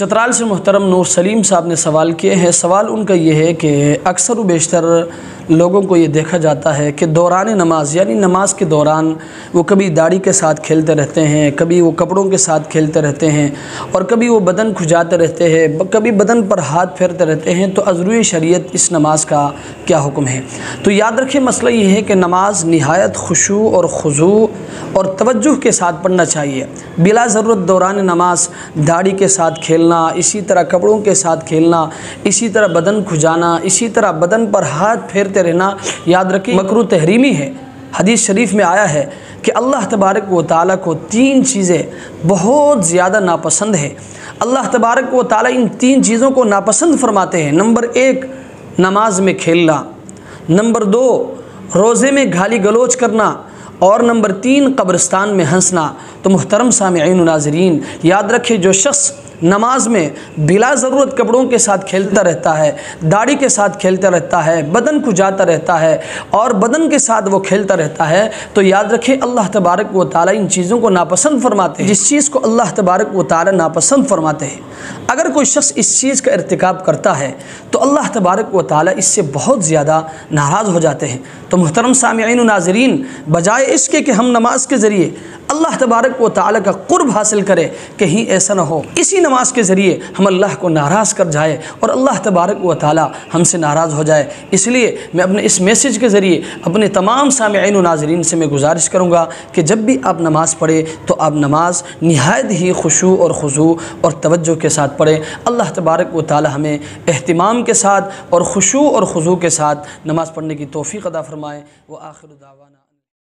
چترال سے محترم نور سلیم صاحب نے سوال کیے ہیں۔ سوال ان کا یہ ہے کہ اکثر و بیشتر لوگوں کو یہ دیکھا جاتا ہے کہ دوران نماز یعنی نماز کے دوران وہ کبھی داڑھی کے ساتھ کھیلتے رہتے ہیں، کبھی وہ کپڑوں کے ساتھ کھیلتے رہتے ہیں، اور کبھی وہ بدن کھجاتے رہتے ہیں، کبھی بدن پر ہاتھ پھیرتے رہتے ہیں۔ تو عذروی شریعت اس نماز کا کیا حکم ہے؟ تو یاد رکھیں، مسئلہ یہ ہے کہ نماز نہایت خشوع اور خضوع اور توجہ کے ساتھ پڑھنا چاہیے۔ بلا ضرورت دوران نماز داڑھی کے ساتھ کھیلنا، اسی طرح کپڑوں کے ساتھ کھیلنا، اسی طرح بدن کھجانا، اسی طرح بدن پر ہاتھ پھیرتے رہنا، یاد رکھیں مکروہ تحریمی ہے۔ حدیث شریف میں آیا ہے کہ اللہ تبارک و تعالیٰ کو 3 چیزیں بہت زیادہ ناپسند ہے۔ اللہ تبارک و تعالیٰ ان 3 چیزوں کو ناپسند فرماتے ہیں۔ نمبر 1 نماز میں کھیلنا، نمبر 2 روزے میں گالی گلوچ کرنا، اور نمبر 3 قبرستان میں ہنسنا۔ تو محترم سامعین و ناظرین، یاد رکھیں جو شخص نماز میں بلا ضرورت کپڑوں کے ساتھ کھیلتا رہتا ہے، داڑھی کے ساتھ کھیلتا رہتا ہے، بدن کھجاتا رہتا ہے اور بدن کے ساتھ وہ کھیلتا رہتا ہے، تو یاد رکھیں اللہ تبارک و تعالیٰ ان چیزوں کو ناپسند فرماتے ہیں۔ جس چیز کو اللہ تبارک و تعالیٰ ناپسند فرماتے ہیں، اگر کوئی شخص اس چیز کا ارتکاب کرتا ہے تو اللہ تبارک و تعالیٰ اس سے بہت زیادہ ناراض ہو جاتے ہیں۔ تو محترم سامعین و ناظرین، بجائے اس کے کہ ہم نماز کے ذریعے اللہ تبارک و تعالیٰ کا قرب حاصل کریں، کہیں ایسا نہ ہو اسی نماز کے ذریعے ہم اللہ کو ناراض کر جائے اور اللہ تبارک و تعالیٰ ہم سے ناراض ہو جائے۔ اس لیے میں اپنے اس میسیج کے ذریعے اپنے تمام سامعین و ناظرین سے میں گزارش کروں گا کہ جب بھی آپ نماز پڑھیں تو آپ نماز نہایت ہی خشوع اور خضوع اور توجہ کے ساتھ پڑھیں۔ اللہ تبارک و تعالیٰ ہمیں اہتمام کے ساتھ اور خشوع اور خضوع کے ساتھ نماز پڑھنے کی توفیق عطا فرمائے۔ وآخر دعوانا